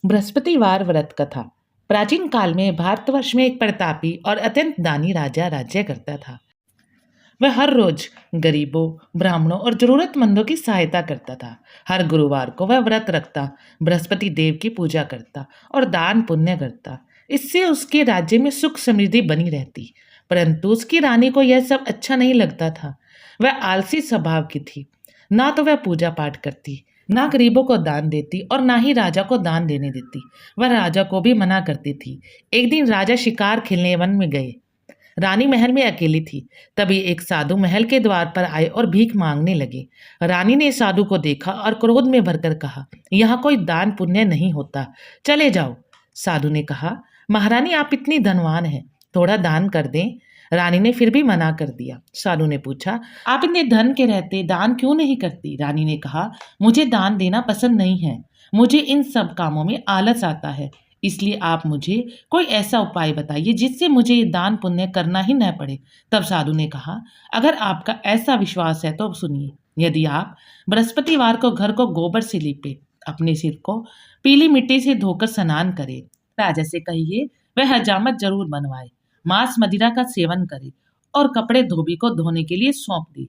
बृहस्पतिवार व्रत कथा। प्राचीन काल में भारतवर्ष में एक प्रतापी और अत्यंत दानी राजा राज्य करता था। वह हर रोज गरीबों, ब्राह्मणों और जरूरतमंदों की सहायता करता था। हर गुरुवार को वह व्रत रखता, बृहस्पति देव की पूजा करता और दान पुण्य करता। इससे उसके राज्य में सुख समृद्धि बनी रहती। परंतु उसकी रानी को यह सब अच्छा नहीं लगता था। वह आलसी स्वभाव की थी। ना तो वह पूजा पाठ करती, ना गरीबों को दान देती और ना ही राजा को दान देने देती। वह राजा को भी मना करती थी। एक दिन राजा शिकार खेलने वन में गए। रानी महल में अकेली थी। तभी एक साधु महल के द्वार पर आए और भीख मांगने लगे। रानी ने साधु को देखा और क्रोध में भरकर कहा, यहाँ कोई दान पुण्य नहीं होता, चले जाओ। साधु ने कहा, महारानी आप इतनी धनवान हैं, थोड़ा दान कर दें। रानी ने फिर भी मना कर दिया। साधु ने पूछा, आप इतने धन के रहते दान क्यों नहीं करती? रानी ने कहा, मुझे दान देना पसंद नहीं है, मुझे इन सब कामों में आलस आता है, इसलिए आप मुझे कोई ऐसा उपाय बताइए जिससे मुझे ये दान पुण्य करना ही न पड़े। तब साधु ने कहा, अगर आपका ऐसा विश्वास है तो सुनिए, यदि आप बृहस्पतिवार को घर को गोबर से लीपे, अपने सिर को पीली मिट्टी से धोकर स्नान करे, राजा से कहिए वह हजामत जरूर बनवाए, मांस मदिरा का सेवन करे और कपड़े धोबी को धोने के लिए सौंप दे।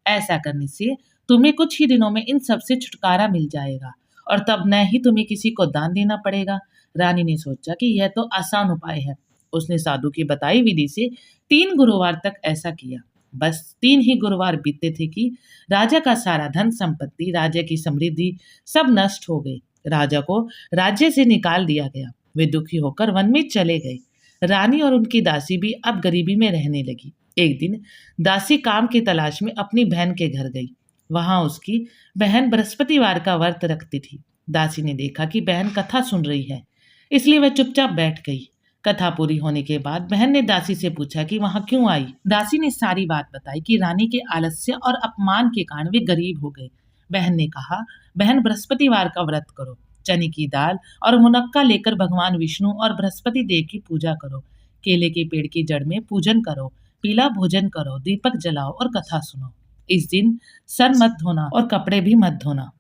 ऐसा करने से तुम्हें कुछ ही दिनों में इन सब से छुटकारा मिल जाएगा और तब न ही तुम्हें किसी को दान देना पड़ेगा। रानी ने सोचा कि यह तो आसान उपाय है। उसने साधु की बताई विधि से 3 गुरुवार तक ऐसा किया। बस 3 ही गुरुवार बीतते थे कि राजा का सारा धन संपत्ति, राजा की समृद्धि सब नष्ट हो गई। राजा को राज्य से निकाल दिया गया। वे दुखी होकर वन में चले गए। रानी और उनकी दासी भी अब गरीबी में रहने लगी। एक दिन दासी काम की तलाश में अपनी बहन के घर गई। वहां उसकी बहन बृहस्पतिवार का व्रत रखती थी। दासी ने देखा कि बहन कथा सुन रही है, इसलिए वह चुपचाप बैठ गई। कथा पूरी होने के बाद बहन ने दासी से पूछा कि वहां क्यों आई। दासी ने सारी बात बताई कि रानी के आलस्य और अपमान के कारण वे गरीब हो गए। बहन ने कहा, बहन बृहस्पतिवार का व्रत करो, चने की दाल और मुनक्का लेकर भगवान विष्णु और बृहस्पति देव की पूजा करो, केले के पेड़ की जड़ में पूजन करो, पीला भोजन करो, दीपक जलाओ और कथा सुनो। इस दिन सर मत धोना और कपड़े भी मत धोना,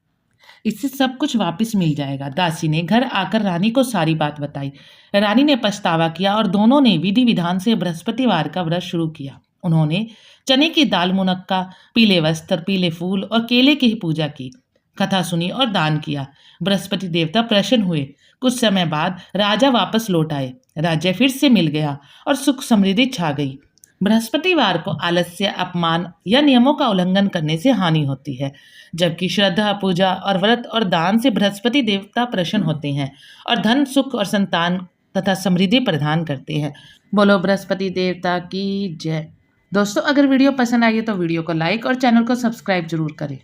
इससे सब कुछ वापस मिल जाएगा। दासी ने घर आकर रानी को सारी बात बताई। रानी ने पछतावा किया और दोनों ने विधि विधान से बृहस्पतिवार का व्रत शुरू किया। उन्होंने चने की दाल, मुनक्का, पीले वस्त्र, पीले फूल और केले की पूजा की, कथा सुनी और दान किया। बृहस्पति देवता प्रसन्न हुए। कुछ समय बाद राजा वापस लौट आए। राज्य फिर से मिल गया और सुख समृद्धि छा गई। बृहस्पतिवार को आलस्य, अपमान या नियमों का उल्लंघन करने से हानि होती है, जबकि श्रद्धा, पूजा और व्रत और दान से बृहस्पति देवता प्रसन्न होते हैं और धन, सुख और संतान तथा समृद्धि प्रदान करते हैं। बोलो बृहस्पति देवता की जय। दोस्तों, अगर वीडियो पसंद आई है तो वीडियो को लाइक और चैनल को सब्सक्राइब जरूर करें।